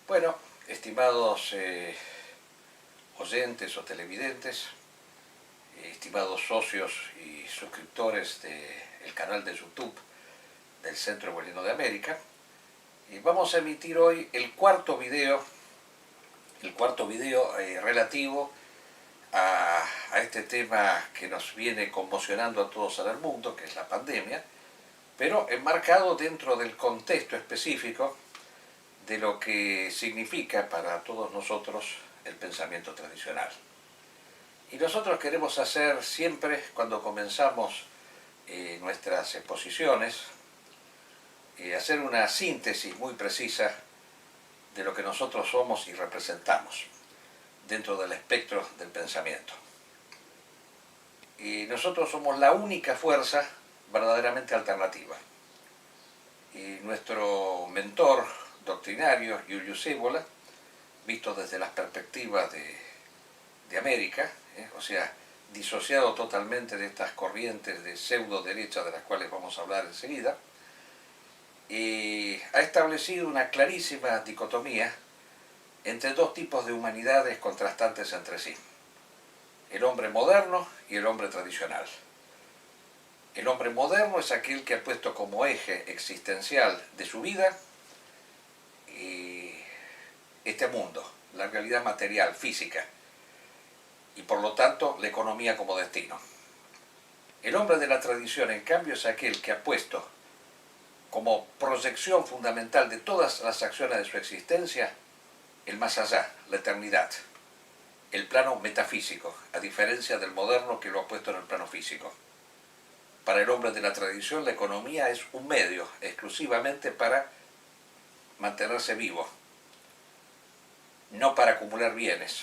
Bueno, estimados oyentes o televidentes, estimados socios y suscriptores del canal de YouTube del Centro Boliviano de América, vamos a emitir hoy el cuarto video relativo a este tema que nos viene conmocionando a todos en el mundo, que es la pandemia, pero enmarcado dentro del contexto específico de lo que significa para todos nosotros el pensamiento tradicional. Y nosotros queremos hacer siempre, cuando comenzamos nuestras exposiciones, hacer una síntesis muy precisa de lo que nosotros somos y representamos dentro del espectro del pensamiento. Y nosotros somos la única fuerza verdaderamente alternativa. Y nuestro mentor doctrinario, Julius Evola, visto desde las perspectivas de América, o sea, disociado totalmente de estas corrientes de pseudo derecha de las cuales vamos a hablar enseguida, ha establecido una clarísima dicotomía entre dos tipos de humanidades contrastantes entre sí: el hombre moderno y el hombre tradicional. El hombre moderno es aquel que ha puesto como eje existencial de su vida este mundo, la realidad material, física, y por lo tanto la economía como destino. El hombre de la tradición, en cambio, es aquel que ha puesto como proyección fundamental de todas las acciones de su existencia el más allá, la eternidad, el plano metafísico, a diferencia del moderno que lo ha puesto en el plano físico. Para el hombre de la tradición, la economía es un medio exclusivamente para mantenerse vivo, no para acumular bienes,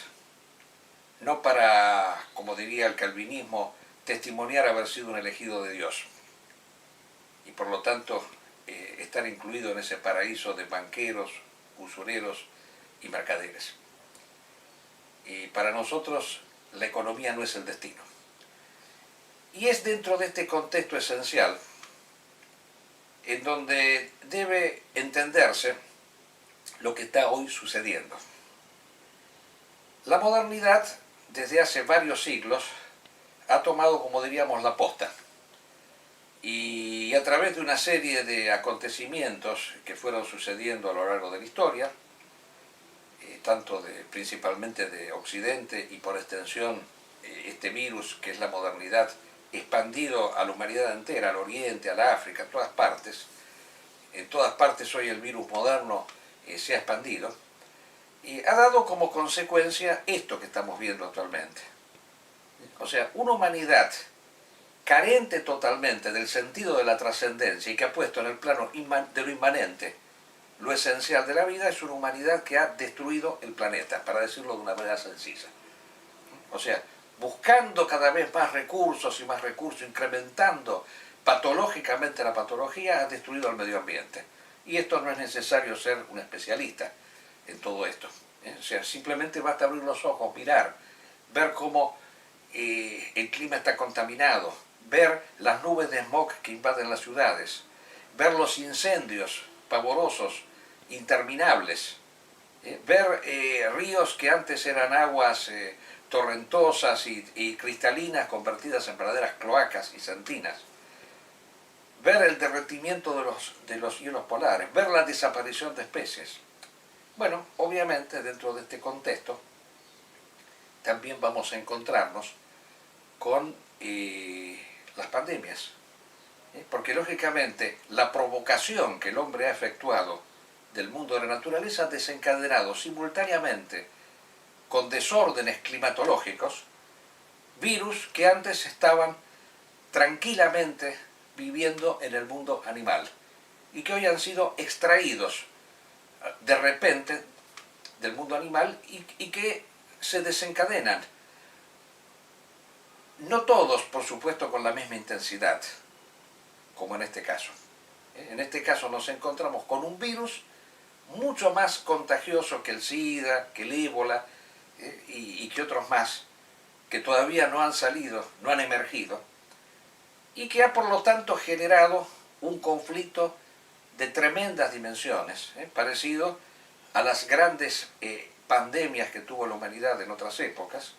no para, como diría el calvinismo, testimoniar haber sido un elegido de Dios, y por lo tanto estar incluido en ese paraíso de banqueros, usureros y mercaderes. Y para nosotros la economía no es el destino. Y es dentro de este contexto esencial en donde debe entenderse lo que está hoy sucediendo. La modernidad, desde hace varios siglos, ha tomado, como diríamos, la posta. Y a través de una serie de acontecimientos que fueron sucediendo a lo largo de la historia, principalmente de Occidente y por extensión este virus que es la modernidad, expandido a la humanidad entera, al Oriente, a la África, a todas partes. En todas partes hoy el virus moderno se ha expandido y ha dado como consecuencia esto que estamos viendo actualmente. O sea, una humanidad carente totalmente del sentido de la trascendencia y que ha puesto en el plano de lo inmanente lo esencial de la vida, es una humanidad que ha destruido el planeta, para decirlo de una manera sencilla. O sea, buscando cada vez más recursos y más recursos, incrementando patológicamente la patología, ha destruido el medio ambiente. Y esto no es necesario ser un especialista en todo esto. O sea, simplemente basta abrir los ojos, mirar, ver cómo el clima está contaminado, ver las nubes de smog que invaden las ciudades, ver los incendios pavorosos, interminables, ver ríos que antes eran aguas torrentosas y cristalinas convertidas en verdaderas cloacas y sentinas, ver el derretimiento de los hielos polares, ver la desaparición de especies. Bueno, obviamente dentro de este contexto también vamos a encontrarnos con las pandemias, porque lógicamente la provocación que el hombre ha efectuado del mundo de la naturaleza ha desencadenado simultáneamente con desórdenes climatológicos virus que antes estaban tranquilamente viviendo en el mundo animal y que hoy han sido extraídos de repente del mundo animal y que se desencadenan. No todos, por supuesto, con la misma intensidad, como en este caso. En este caso nos encontramos con un virus mucho más contagioso que el SIDA, que el ébola y que otros más, que todavía no han salido, no han emergido, y que ha por lo tanto generado un conflicto de tremendas dimensiones, parecido a las grandes pandemias que tuvo la humanidad en otras épocas.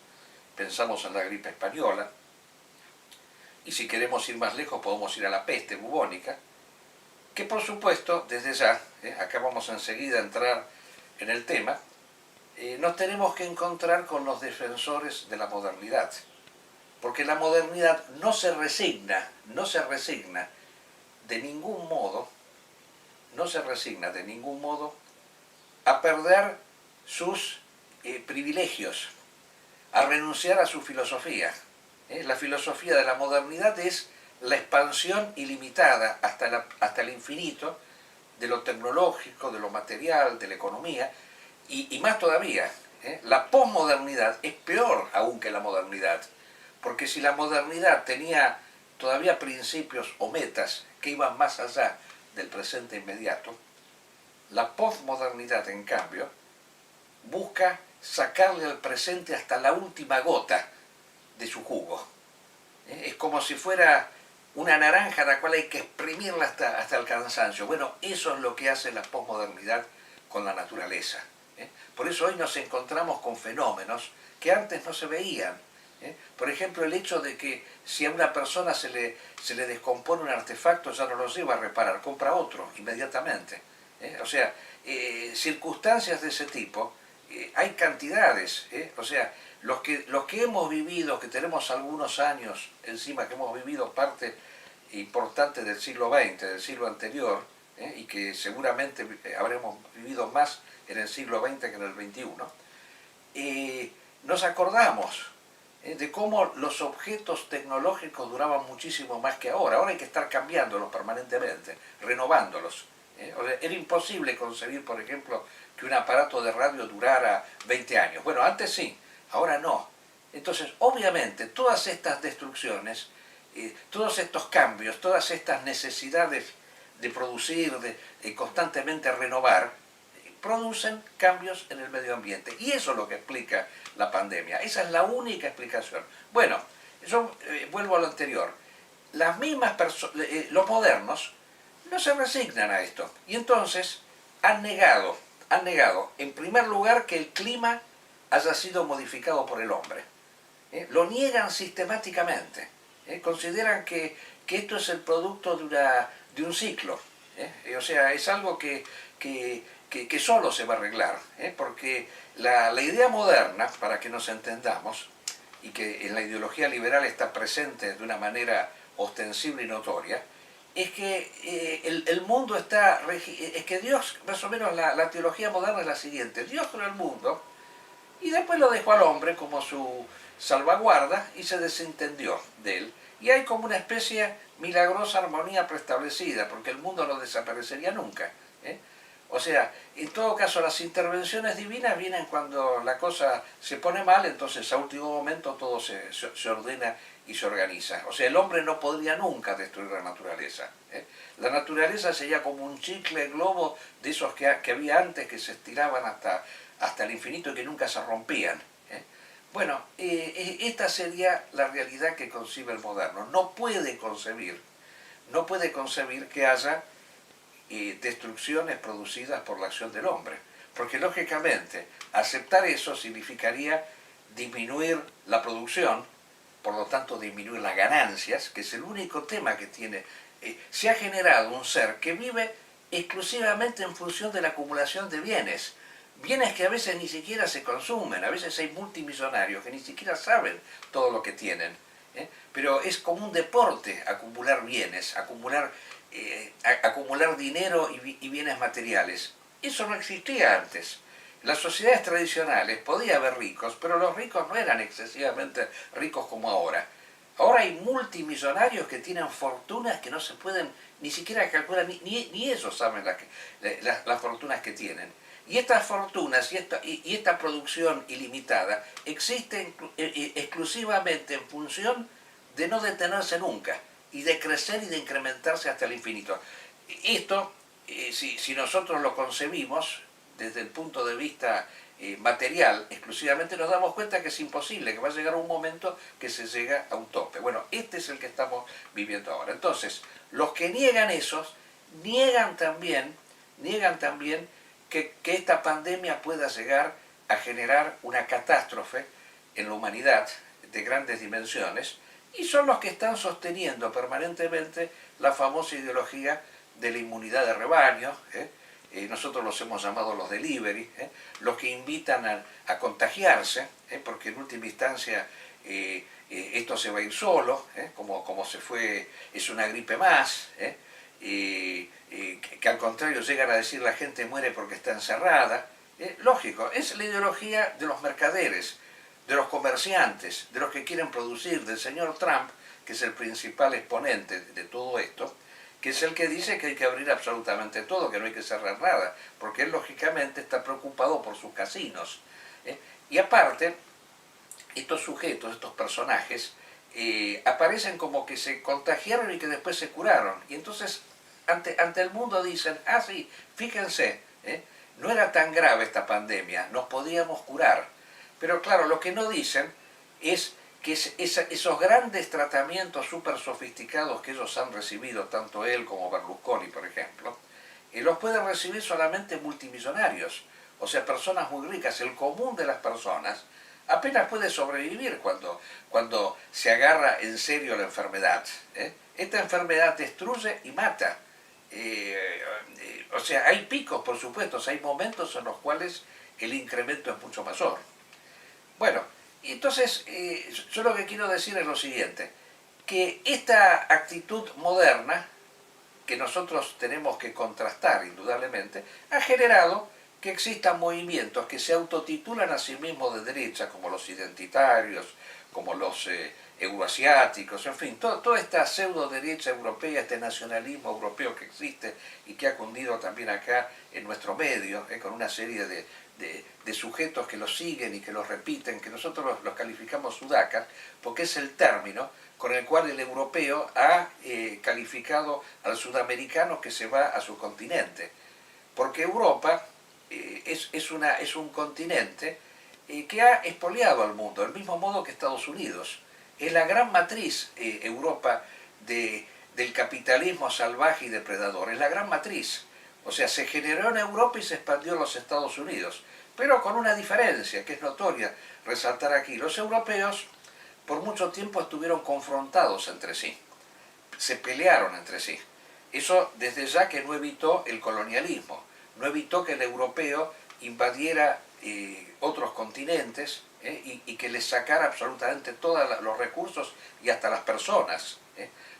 Pensamos en la gripe española, y si queremos ir más lejos podemos ir a la peste bubónica, que por supuesto, desde ya, acá vamos enseguida a entrar en el tema, nos tenemos que encontrar con los defensores de la modernidad, porque la modernidad no se resigna de ningún modo, a perder sus privilegios, a renunciar a su filosofía. La filosofía de la modernidad es la expansión ilimitada hasta el infinito de lo tecnológico, de lo material, de la economía, y más todavía, la posmodernidad es peor aún que la modernidad, porque si la modernidad tenía todavía principios o metas que iban más allá del presente inmediato, la posmodernidad, en cambio, busca sacarle al presente hasta la última gota de su jugo. Es como si fuera una naranja a la cual hay que exprimirla hasta el cansancio. Bueno, eso es lo que hace la posmodernidad con la naturaleza. Por eso hoy nos encontramos con fenómenos que antes no se veían. Por ejemplo, el hecho de que si a una persona se le descompone un artefacto, ya no lo lleva a reparar, compra otro inmediatamente. O sea, circunstancias de ese tipo, hay cantidades. O sea, los que hemos vivido, que tenemos algunos años encima, que hemos vivido parte importante del siglo XX, del siglo anterior, y que seguramente habremos vivido más en el siglo XX que en el XXI, nos acordamos de cómo los objetos tecnológicos duraban muchísimo más que ahora. Ahora hay que estar cambiándolos permanentemente, renovándolos. Era imposible concebir, por ejemplo, que un aparato de radio durara 20 años. Bueno, antes sí, ahora no. Entonces, obviamente, todas estas destrucciones, todos estos cambios, todas estas necesidades de producir, de constantemente renovar, producen cambios en el medio ambiente. Y eso es lo que explica la pandemia. Esa es la única explicación. Bueno, yo vuelvo a lo anterior. Las mismas los modernos no se resignan a esto. Y entonces han negado, en primer lugar, que el clima haya sido modificado por el hombre. Lo niegan sistemáticamente. Consideran que esto es el producto de un ciclo. O sea, es algo que solo se va a arreglar. Porque la idea moderna, para que nos entendamos, y que en la ideología liberal está presente de una manera ostensible y notoria, es que el mundo está... Es que Dios, más o menos la teología moderna es la siguiente: Dios creó el mundo y después lo dejó al hombre como su salvaguarda y se desentendió de él. Y hay como una especie milagrosa armonía preestablecida, porque el mundo no desaparecería nunca. O sea, en todo caso, las intervenciones divinas vienen cuando la cosa se pone mal, entonces a último momento todo se ordena y se organiza. O sea, el hombre no podría nunca destruir la naturaleza. La naturaleza sería como un chicle globo de esos que había antes, que se estiraban hasta el infinito y que nunca se rompían. Bueno, esta sería la realidad que concibe el moderno. No puede concebir que haya destrucciones producidas por la acción del hombre, porque lógicamente aceptar eso significaría disminuir la producción, por lo tanto disminuir las ganancias, que es el único tema que tiene. Se ha generado un ser que vive exclusivamente en función de la acumulación de bienes que a veces ni siquiera se consumen. A veces hay multimillonarios que ni siquiera saben todo lo que tienen, pero es como un deporte acumular bienes, acumular dinero y bienes materiales. Eso no existía antes. En las sociedades tradicionales podía haber ricos, pero los ricos no eran excesivamente ricos como ahora. Ahora hay multimillonarios que tienen fortunas que no se pueden ni siquiera calcular, ni ellos saben las fortunas que tienen. Y estas fortunas y esta producción ilimitada existen exclusivamente en función de no detenerse nunca, y de crecer y de incrementarse hasta el infinito. Esto, si nosotros lo concebimos desde el punto de vista material exclusivamente, nos damos cuenta que es imposible, que va a llegar un momento que se llega a un tope. Bueno, este es el que estamos viviendo ahora. Entonces, los que niegan esos, niegan también que esta pandemia pueda llegar a generar una catástrofe en la humanidad de grandes dimensiones, y son los que están sosteniendo permanentemente la famosa ideología de la inmunidad de rebaño, nosotros los hemos llamado los delivery, los que invitan a contagiarse, porque en última instancia esto se va a ir solo, como se fue, es una gripe más, que al contrario llegan a decir la gente muere porque está encerrada. Lógico, es la ideología de los mercaderes, de los comerciantes, de los que quieren producir, del señor Trump, que es el principal exponente de todo esto, que es el que dice que hay que abrir absolutamente todo, que no hay que cerrar nada, porque él lógicamente está preocupado por sus casinos. Y aparte, estos sujetos, estos personajes, aparecen como que se contagiaron y que después se curaron. Y entonces, ante el mundo dicen, ah sí, fíjense, no era tan grave esta pandemia, nos podíamos curar. Pero claro, lo que no dicen es que esos grandes tratamientos súper sofisticados que ellos han recibido, tanto él como Berlusconi, por ejemplo, los pueden recibir solamente multimillonarios, o sea, personas muy ricas. El común de las personas apenas puede sobrevivir cuando se agarra en serio la enfermedad. Esta enfermedad destruye y mata. O sea, hay picos, por supuesto, hay momentos en los cuales el incremento es mucho mayor. Bueno, entonces yo lo que quiero decir es lo siguiente, que esta actitud moderna, que nosotros tenemos que contrastar indudablemente, ha generado que existan movimientos que se autotitulan a sí mismos de derecha, como los identitarios, como los euroasiáticos, en fin, toda esta pseudo derecha europea, este nacionalismo europeo que existe y que ha cundido también acá en nuestro medio, con una serie de sujetos que los siguen y que los repiten, que nosotros los calificamos sudacas, porque es el término con el cual el europeo ha calificado al sudamericano que se va a su continente. Porque Europa es un continente que ha expoliado al mundo, del mismo modo que Estados Unidos. Es la gran matriz, Europa, del capitalismo salvaje y depredador, es la gran matriz. O sea, se generó en Europa y se expandió en los Estados Unidos, pero con una diferencia que es notoria resaltar aquí. Los europeos por mucho tiempo estuvieron confrontados entre sí, se pelearon entre sí. Eso desde ya que no evitó el colonialismo, no evitó que el europeo invadiera otros continentes y que les sacara absolutamente todos los recursos y hasta las personas.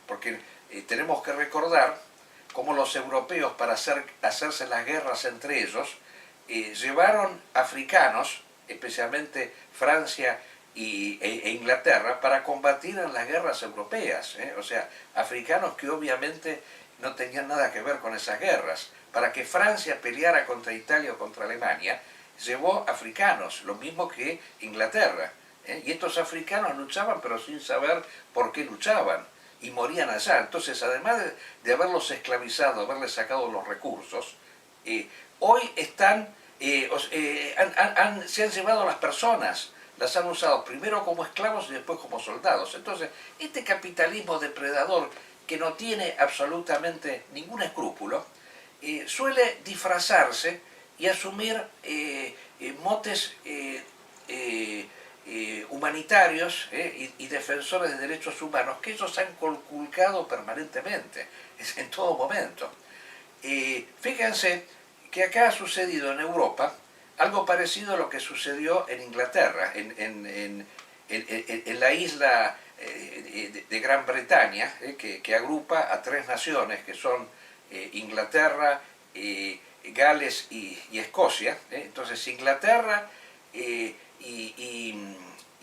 Porque tenemos que recordar cómo los europeos, para hacerse las guerras entre ellos, llevaron africanos, especialmente Francia e Inglaterra, para combatir en las guerras europeas. O sea, africanos que obviamente no tenían nada que ver con esas guerras. Para que Francia peleara contra Italia o contra Alemania, llevó africanos, lo mismo que Inglaterra. Y estos africanos luchaban, pero sin saber por qué luchaban, y morían allá. Entonces, además de haberlos esclavizado, haberles sacado los recursos, hoy están, se han llevado a las personas, las han usado primero como esclavos y después como soldados. Entonces, este capitalismo depredador, que no tiene absolutamente ningún escrúpulo, suele disfrazarse y asumir motes humanitarios y defensores de derechos humanos que ellos han conculcado permanentemente, en todo momento. Fíjense que acá ha sucedido en Europa algo parecido a lo que sucedió en Inglaterra, en la isla de Gran Bretaña, que agrupa a tres naciones que son Inglaterra, Gales y Escocia. Entonces Inglaterra y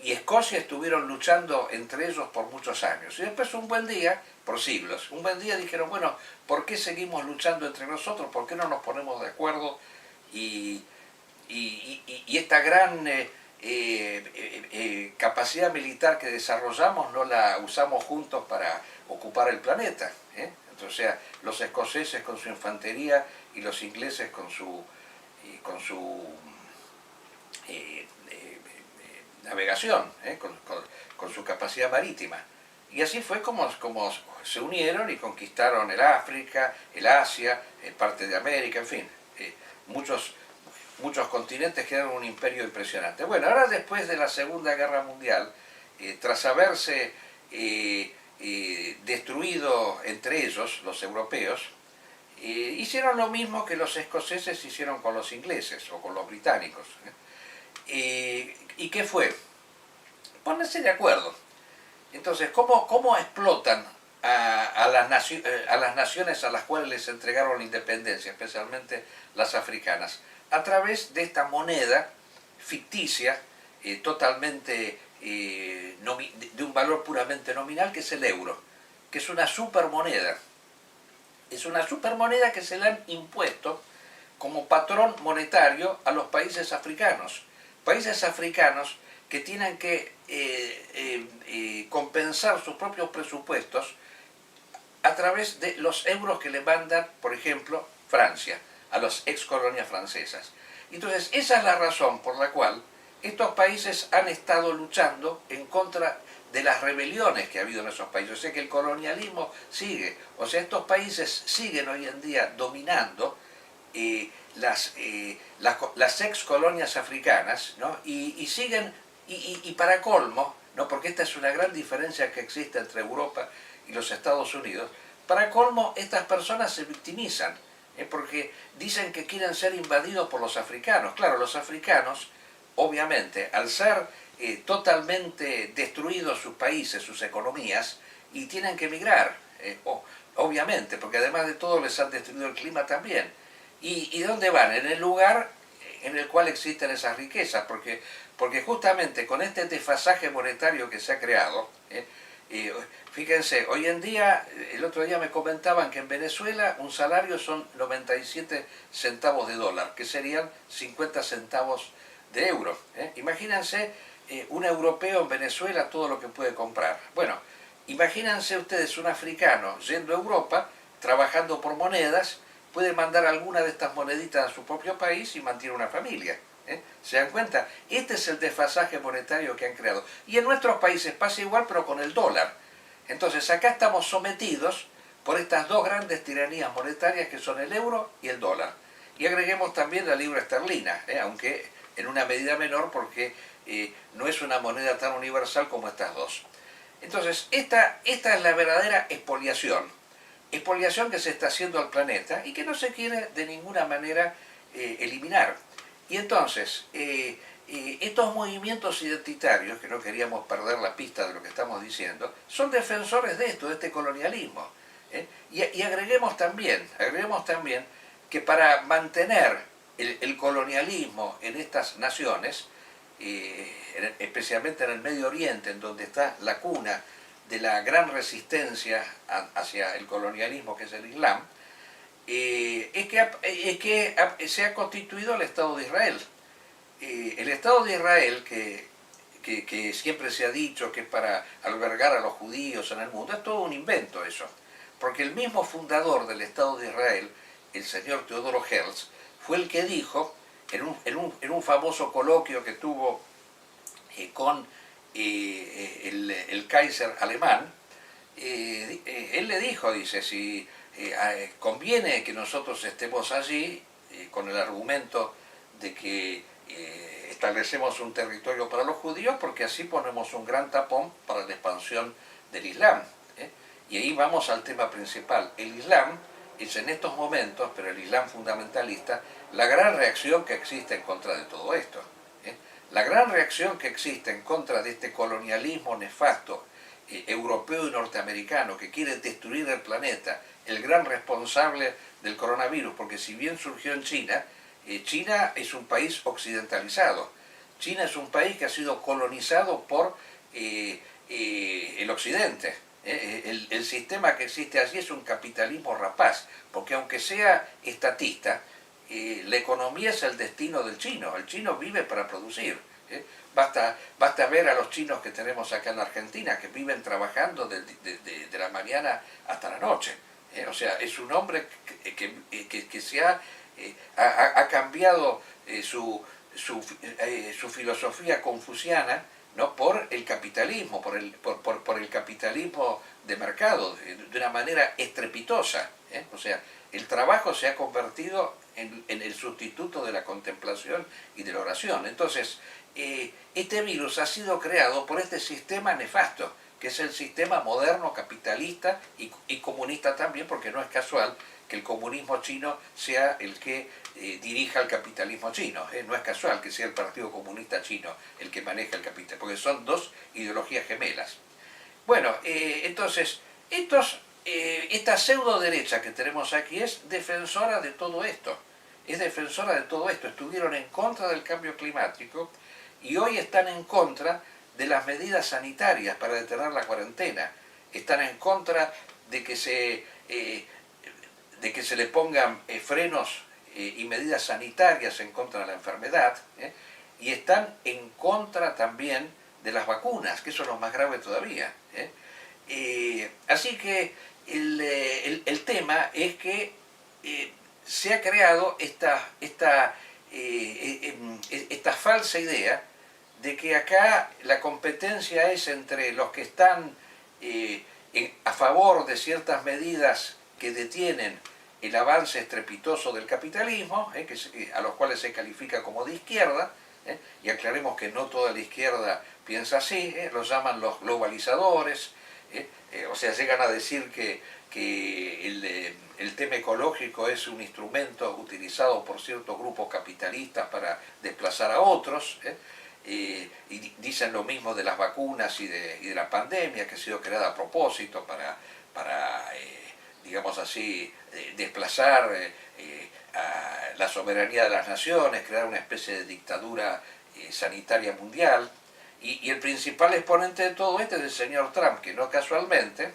Escocia estuvieron luchando entre ellos por muchos años. Y después un buen día, por siglos, un buen día dijeron, bueno, ¿por qué seguimos luchando entre nosotros? ¿Por qué no nos ponemos de acuerdo? Y esta gran capacidad militar que desarrollamos no la usamos juntos para ocupar el planeta. Entonces, o sea, los escoceses con su infantería y los ingleses con su navegación, con su capacidad marítima. Y así fue como se unieron y conquistaron el África, el Asia, parte de América, en fin. Muchos muchos continentes quedaron un imperio impresionante. Bueno, ahora después de la Segunda Guerra Mundial, tras haberse destruido entre ellos, los europeos, hicieron lo mismo que los escoceses hicieron con los ingleses o con los británicos. ¿Y qué fue? Ponerse de acuerdo. Entonces, ¿cómo explotan a las naciones a las cuales les entregaron la independencia, especialmente las africanas? A través de esta moneda ficticia, totalmente de un valor puramente nominal, que es el euro, que es una supermoneda. Es una supermoneda que se le han impuesto como patrón monetario a los países africanos. Países africanos que tienen que compensar sus propios presupuestos a través de los euros que le mandan, por ejemplo, Francia, a las ex colonias francesas. Entonces, esa es la razón por la cual estos países han estado luchando en contra de las rebeliones que ha habido en esos países. O sea que el colonialismo sigue. O sea, estos países siguen hoy en día dominando las ex colonias africanas, ¿no? Y siguen, y para colmo, ¿no? Porque esta es una gran diferencia que existe entre Europa y los Estados Unidos, para colmo estas personas se victimizan, porque dicen que quieren ser invadidos por los africanos. Claro, los africanos, obviamente, al ser totalmente destruidos sus países, sus economías, y tienen que emigrar, obviamente, porque además de todo les han destruido el clima también. ¿Y dónde van? En el lugar en el cual existen esas riquezas, porque justamente con este desfasaje monetario que se ha creado, fíjense, hoy en día, el otro día me comentaban que en Venezuela un salario son 97 centavos de dólar, que serían 50 centavos de euro. Imagínense un europeo en Venezuela todo lo que puede comprar. Bueno, imagínense ustedes un africano yendo a Europa, trabajando por monedas, puede mandar alguna de estas moneditas a su propio país y mantiene una familia. ¿Se dan cuenta? Este es el desfasaje monetario que han creado. Y en nuestros países pasa igual, pero con el dólar. Entonces acá estamos sometidos por estas dos grandes tiranías monetarias que son el euro y el dólar. Y agreguemos también la libra esterlina, aunque en una medida menor porque no es una moneda tan universal como estas dos. Entonces esta es la verdadera expoliación que se está haciendo al planeta y que no se quiere de ninguna manera eliminar. Y entonces, estos movimientos identitarios, que no queríamos perder la pista de lo que estamos diciendo, son defensores de esto, de este colonialismo. Y agreguemos también que para mantener el colonialismo en estas naciones, especialmente en el Medio Oriente, en donde está la cuna de la gran resistencia hacia el colonialismo que es el Islam, es que se ha constituido el Estado de Israel. El Estado de Israel, que siempre se ha dicho que es para albergar a los judíos en el mundo, es todo un invento eso. Porque el mismo fundador del Estado de Israel, el señor Teodoro Herzl, fue el que dijo, en un famoso coloquio que tuvo con el Kaiser alemán, él le dijo, dice, si conviene que nosotros estemos allí con el argumento de que establecemos un territorio para los judíos, porque así ponemos un gran tapón para la expansión del Islam. Y ahí vamos al tema principal. El Islam es en estos momentos, pero el Islam fundamentalista, la gran reacción que existe en contra de todo esto. La gran reacción que existe en contra de este colonialismo nefasto europeo y norteamericano que quiere destruir el planeta, el gran responsable del coronavirus, porque si bien surgió en China, China es un país occidentalizado. China es un país que ha sido colonizado por el occidente. El sistema que existe allí es un capitalismo rapaz, porque aunque sea estatista, la economía es el destino del chino. El chino vive para producir. Basta ver a los chinos que tenemos acá en la Argentina, que viven trabajando de la mañana hasta la noche. O sea, es un hombre que se ha cambiado su filosofía confuciana, ¿no? Por el capitalismo, por el capitalismo de mercado, de una manera estrepitosa. O sea, el trabajo se ha convertido en el sustituto de la contemplación y de la oración. Entonces, este virus ha sido creado por este sistema nefasto, que es el sistema moderno, capitalista y comunista también, porque no es casual que el comunismo chino sea el que dirija el capitalismo chino. No es casual que sea el Partido Comunista Chino el que maneja el capital, porque son dos ideologías gemelas. Bueno, entonces, esta pseudo derecha que tenemos aquí es defensora de todo esto. Es defensora de todo esto. Estuvieron en contra del cambio climático y hoy están en contra de las medidas sanitarias para detener la cuarentena. Están en contra de que se le pongan frenos y medidas sanitarias en contra de la enfermedad, y están en contra también de las vacunas, que eso es lo más grave todavía. Así que el tema es que se ha creado esta falsa idea de que acá la competencia es entre los que están a favor de ciertas medidas que detienen el avance estrepitoso del capitalismo, a los cuales se califica como de izquierda, y aclaremos que no toda la izquierda piensa así, los llaman los globalizadores, o sea, llegan a decir que el tema ecológico es un instrumento utilizado por ciertos grupos capitalistas para desplazar a otros, y dicen lo mismo de las vacunas y de la pandemia, que ha sido creada a propósito para digamos así, desplazar a la soberanía de las naciones, crear una especie de dictadura sanitaria mundial. Y el principal exponente de todo esto es el señor Trump, que no casualmente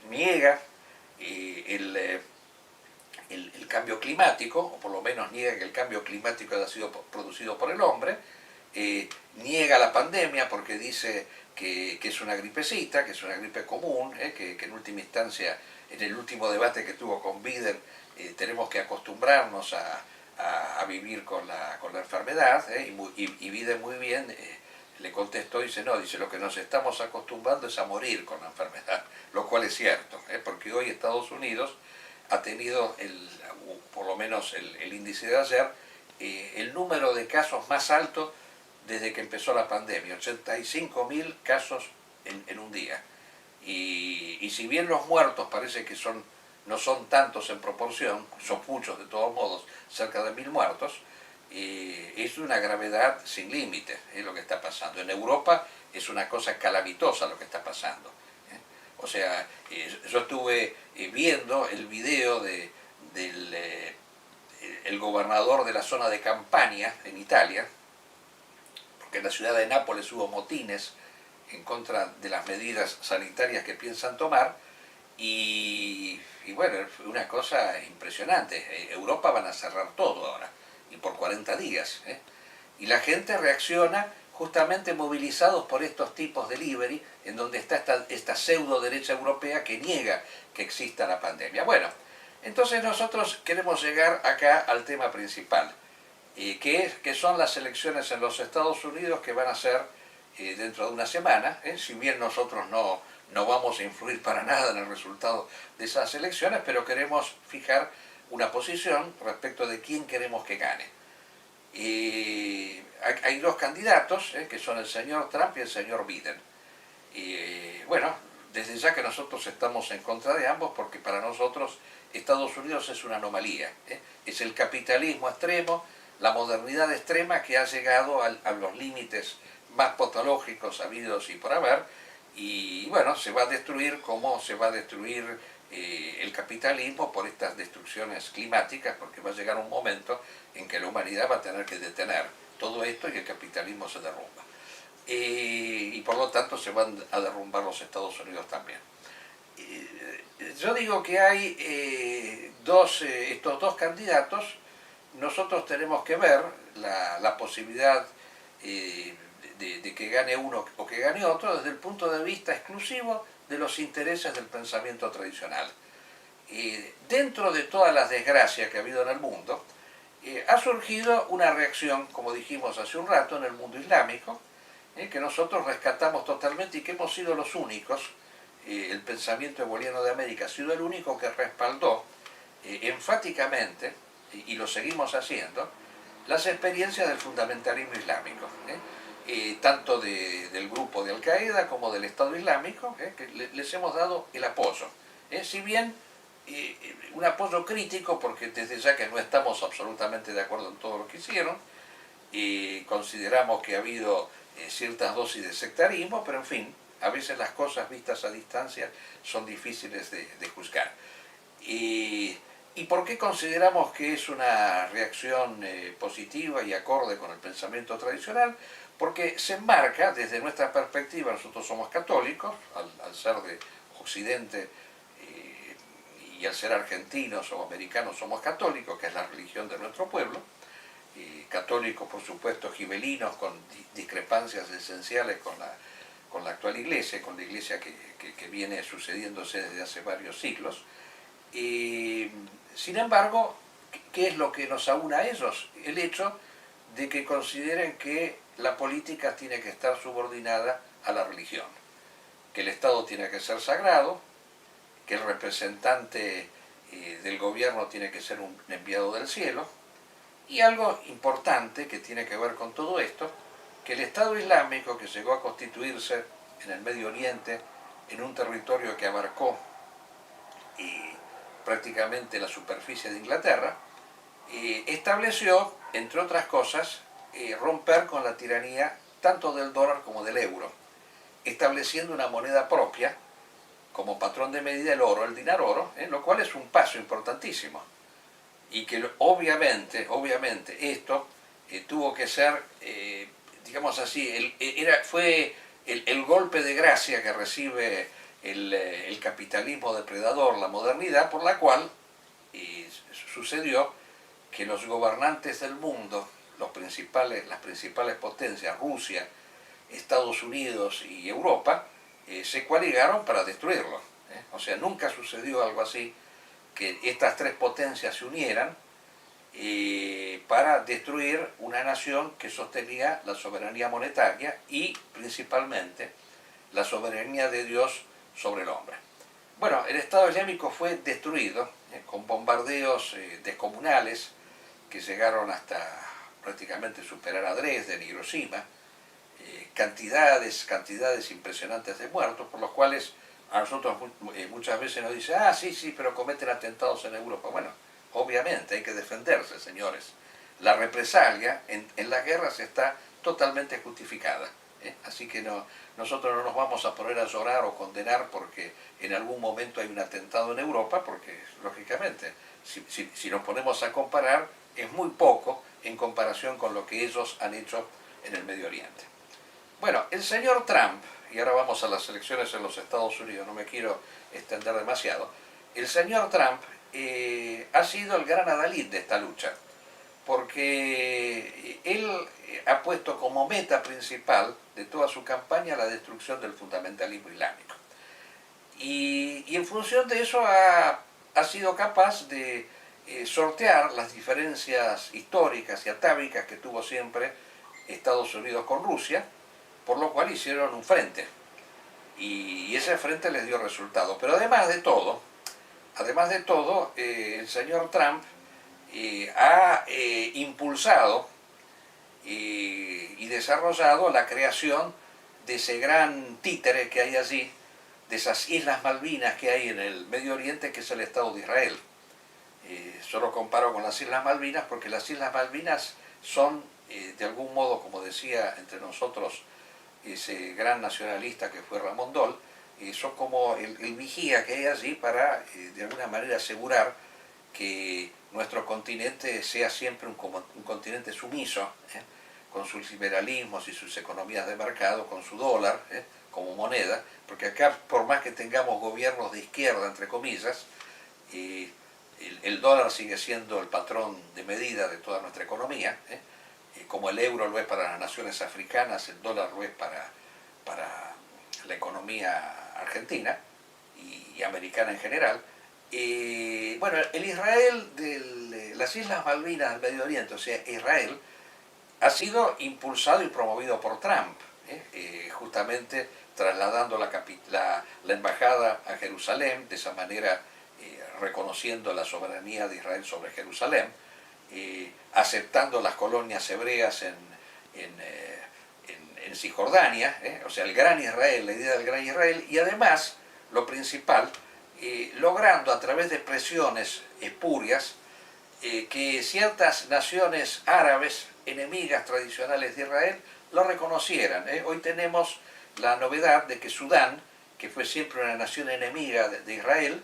niega el cambio climático, o por lo menos niega que el cambio climático haya sido producido por el hombre, niega la pandemia porque dice que es una gripecita, que es una gripe común, que en última instancia, en el último debate que tuvo con Biden, tenemos que acostumbrarnos a vivir con la enfermedad, y Biden muy bien le contestó, dice, no, dice, lo que nos estamos acostumbrando es a morir con la enfermedad, lo cual es cierto, porque hoy Estados Unidos ha tenido, por lo menos el índice de ayer, el número de casos más alto desde que empezó la pandemia, 85.000 casos en un día. Y si bien los muertos parece que no son tantos en proporción, son muchos de todos modos, cerca de 1.000 muertos, es una gravedad sin límite, lo que está pasando. En Europa es una cosa calamitosa lo que está pasando. O sea, yo estuve viendo el video del gobernador de la zona de Campania, en Italia, porque en la ciudad de Nápoles hubo motines en contra de las medidas sanitarias que piensan tomar, y bueno, fue una cosa impresionante. Europa van a cerrar todo ahora, y por 40 días. Y la gente reacciona justamente movilizados por estos tipos de delivery, en donde está esta pseudo derecha europea que niega que exista la pandemia. Bueno, entonces nosotros queremos llegar acá al tema principal, que son las elecciones en los Estados Unidos, que van a ser dentro de una semana, si bien nosotros no vamos a influir para nada en el resultado de esas elecciones, pero queremos fijar una posición respecto de quién queremos que gane. Hay dos candidatos, que son el señor Trump y el señor Biden. Bueno, desde ya que nosotros estamos en contra de ambos, porque para nosotros Estados Unidos es una anomalía, es el capitalismo extremo, la modernidad extrema que ha llegado a los límites más patológicos habidos y por haber, y bueno, se va a destruir como se va a destruir el capitalismo por estas destrucciones climáticas, porque va a llegar un momento en que la humanidad va a tener que detener todo esto y el capitalismo se derrumba. Y por lo tanto se van a derrumbar los Estados Unidos también. Yo digo que hay estos dos candidatos. Nosotros tenemos que ver la posibilidad de que gane uno o que gane otro desde el punto de vista exclusivo de los intereses del pensamiento tradicional. Dentro de todas las desgracias que ha habido en el mundo, ha surgido una reacción, como dijimos hace un rato, en el mundo islámico, que nosotros rescatamos totalmente y que hemos sido los únicos. El pensamiento eboliano de América ha sido el único que respaldó enfáticamente y lo seguimos haciendo, las experiencias del fundamentalismo islámico, tanto del grupo de Al-Qaeda como del Estado Islámico, que les hemos dado el apoyo. Si bien un apoyo crítico, porque desde ya que no estamos absolutamente de acuerdo en todo lo que hicieron, y consideramos que ha habido ciertas dosis de sectarismo, pero en fin, a veces las cosas vistas a distancia son difíciles de juzgar. ¿Y por qué consideramos que es una reacción positiva y acorde con el pensamiento tradicional? Porque se enmarca, desde nuestra perspectiva, nosotros somos católicos, al ser de Occidente y al ser argentinos o americanos somos católicos, que es la religión de nuestro pueblo, católicos por supuesto gibelinos con discrepancias esenciales con la actual iglesia, con la iglesia que viene sucediéndose desde hace varios siglos. Sin embargo, ¿qué es lo que nos aúna a ellos? El hecho de que consideren que la política tiene que estar subordinada a la religión, que el Estado tiene que ser sagrado, que el representante del gobierno tiene que ser un enviado del cielo, y algo importante que tiene que ver con todo esto, que el Estado Islámico, que llegó a constituirse en el Medio Oriente, en un territorio que abarcó prácticamente la superficie de Inglaterra, estableció, entre otras cosas, romper con la tiranía tanto del dólar como del euro, estableciendo una moneda propia como patrón de medida el oro, el dinar oro, lo cual es un paso importantísimo. Y que obviamente esto tuvo que ser, digamos así, fue el golpe de gracia que recibe el capitalismo depredador, la modernidad, por la cual sucedió que los gobernantes del mundo, las principales potencias, Rusia, Estados Unidos y Europa, se coaligaron para destruirlo. O sea, nunca sucedió algo así, que estas tres potencias se unieran para destruir una nación que sostenía la soberanía monetaria y principalmente la soberanía de Dios sobre el hombre. Bueno, el Estado Islámico fue destruido con bombardeos descomunales que llegaron hasta prácticamente superar a Dresde, Hiroshima, cantidades impresionantes de muertos, por los cuales a nosotros muchas veces nos dicen, sí, pero cometen atentados en Europa. Bueno, obviamente hay que defenderse, señores. La represalia en las guerras está totalmente justificada. Así que nosotros no nos vamos a poner a llorar o condenar porque en algún momento hay un atentado en Europa, porque lógicamente, si nos ponemos a comparar, es muy poco en comparación con lo que ellos han hecho en el Medio Oriente. Bueno, el señor Trump, y ahora vamos a las elecciones en los Estados Unidos, no me quiero extender demasiado, el señor Trump ha sido el gran adalid de esta lucha, porque él ha puesto como meta principal de toda su campaña la destrucción del fundamentalismo islámico. Y en función de eso ha sido capaz de sortear las diferencias históricas y atávicas que tuvo siempre Estados Unidos con Rusia, por lo cual hicieron un frente. Y ese frente les dio resultado. Pero además de todo, el señor Trump ha impulsado y desarrollado la creación de ese gran títere que hay allí, de esas Islas Malvinas que hay en el Medio Oriente, que es el Estado de Israel. Yo lo comparo con las Islas Malvinas porque las Islas Malvinas son, de algún modo, como decía entre nosotros ese gran nacionalista que fue Ramón Dol, son como el vigía que hay allí para, de alguna manera, asegurar que nuestro continente sea siempre un continente sumiso, con sus liberalismos y sus economías de mercado, con su dólar como moneda, porque acá, por más que tengamos gobiernos de izquierda, entre comillas, el dólar sigue siendo el patrón de medida de toda nuestra economía, como el euro lo es para las naciones africanas, el dólar lo es para la economía argentina y americana en general. Bueno, el Israel de las Islas Malvinas del Medio Oriente, o sea, Israel, ha sido impulsado y promovido por Trump, justamente trasladando la embajada a Jerusalén, de esa manera reconociendo la soberanía de Israel sobre Jerusalén, aceptando las colonias hebreas en Cisjordania, o sea, el Gran Israel, la idea del Gran Israel, y además, lo principal, logrando a través de presiones espurias que ciertas naciones árabes, enemigas tradicionales de Israel, lo reconocieran. Hoy tenemos la novedad de que Sudán, que fue siempre una nación enemiga de Israel,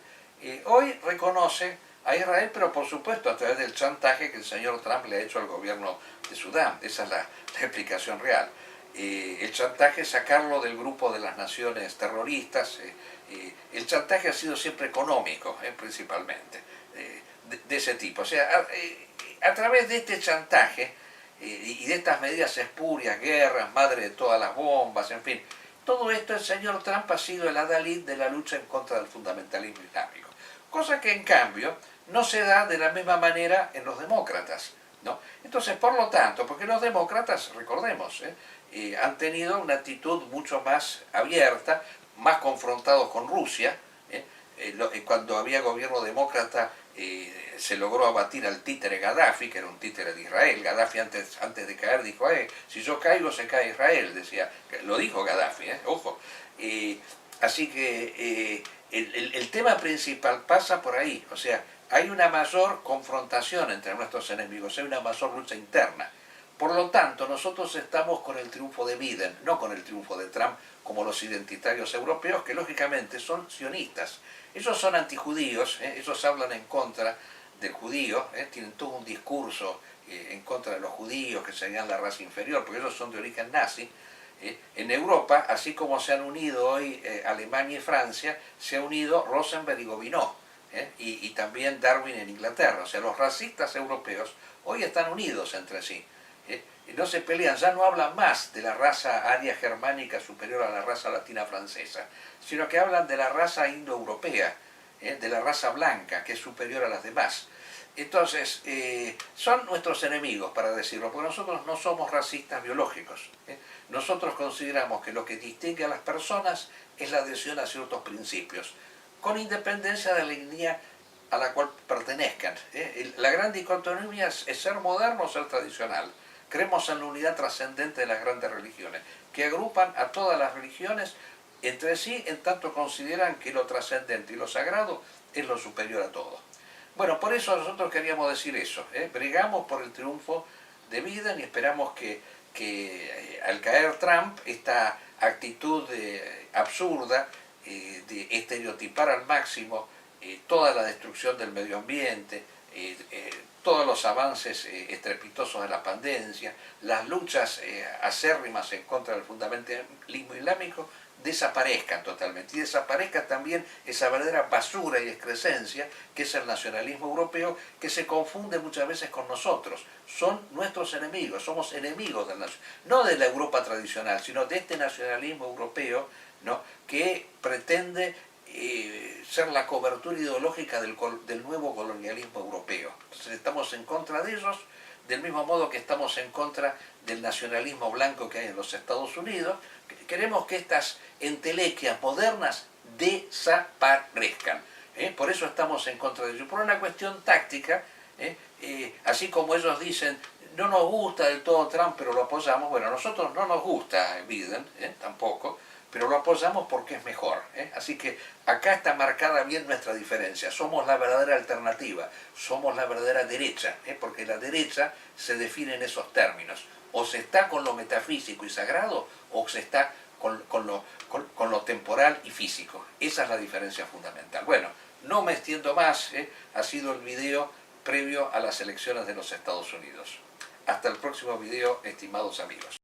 hoy reconoce a Israel, pero por supuesto a través del chantaje que el señor Trump le ha hecho al gobierno de Sudán. Esa es la explicación real. El chantaje es sacarlo del grupo de las naciones terroristas. El chantaje ha sido siempre económico, principalmente, de ese tipo. O sea, a través de este chantaje y de estas medidas espurias, guerras, madre de todas las bombas, en fin, todo esto el señor Trump ha sido el adalid de la lucha en contra del fundamentalismo islámico. Cosa que en cambio no se da de la misma manera en los demócratas, ¿no? Entonces, por lo tanto, porque los demócratas, recordemos, han tenido una actitud mucho más abierta, más confrontados con Rusia. Cuando había gobierno demócrata se logró abatir al títere Gaddafi, que era un títere de Israel. Gaddafi antes de caer dijo, si yo caigo se cae Israel, decía, lo dijo Gaddafi, ojo. Así que el tema principal pasa por ahí, o sea, hay una mayor confrontación entre nuestros enemigos, hay una mayor lucha interna. Por lo tanto, nosotros estamos con el triunfo de Biden, no con el triunfo de Trump, como los identitarios europeos, que lógicamente son sionistas. Ellos son antijudíos, ellos hablan en contra del judío, tienen todo un discurso en contra de los judíos, que serían la raza inferior, porque ellos son de origen nazi. En Europa, así como se han unido hoy Alemania y Francia, se ha unido Rosenberg y Gobineau, y también Darwin en Inglaterra. O sea, los racistas europeos hoy están unidos entre sí. No se pelean, ya no hablan más de la raza aria germánica superior a la raza latina francesa, sino que hablan de la raza indoeuropea, de la raza blanca, que es superior a las demás. Entonces, son nuestros enemigos, para decirlo, porque nosotros no somos racistas biológicos. Nosotros consideramos que lo que distingue a las personas es la adhesión a ciertos principios, con independencia de la línea a la cual pertenezcan. La gran dicotomía es ser moderno o ser tradicional. Creemos en la unidad trascendente de las grandes religiones, que agrupan a todas las religiones entre sí, en tanto consideran que lo trascendente y lo sagrado es lo superior a todo. Bueno, por eso nosotros queríamos decir eso. Bregamos por el triunfo de Biden y esperamos que al caer Trump, esta actitud absurda de estereotipar al máximo toda la destrucción del medio ambiente, todos los avances estrepitosos de la pandemia, las luchas acérrimas en contra del fundamentalismo islámico, desaparezcan totalmente. Y desaparezca también esa verdadera basura y excrescencia que es el nacionalismo europeo, que se confunde muchas veces con nosotros. Son nuestros enemigos, somos enemigos del no de la Europa tradicional, sino de este nacionalismo europeo, ¿no?, que pretende ser la cobertura ideológica del nuevo colonialismo europeo. Entonces estamos en contra de ellos, del mismo modo que estamos en contra del nacionalismo blanco que hay en los Estados Unidos. Queremos que estas entelequias modernas desaparezcan. Por eso estamos en contra de ellos. Por una cuestión táctica, así como ellos dicen, no nos gusta del todo Trump, pero lo apoyamos. Bueno, a nosotros no nos gusta Biden, tampoco, pero lo apoyamos porque es mejor. Así que acá está marcada bien nuestra diferencia. Somos la verdadera alternativa, somos la verdadera derecha, porque la derecha se define en esos términos. O se está con lo metafísico y sagrado, o se está con lo temporal y físico. Esa es la diferencia fundamental. Bueno, no me extiendo más, ha sido el video previo a las elecciones de los Estados Unidos. Hasta el próximo video, estimados amigos.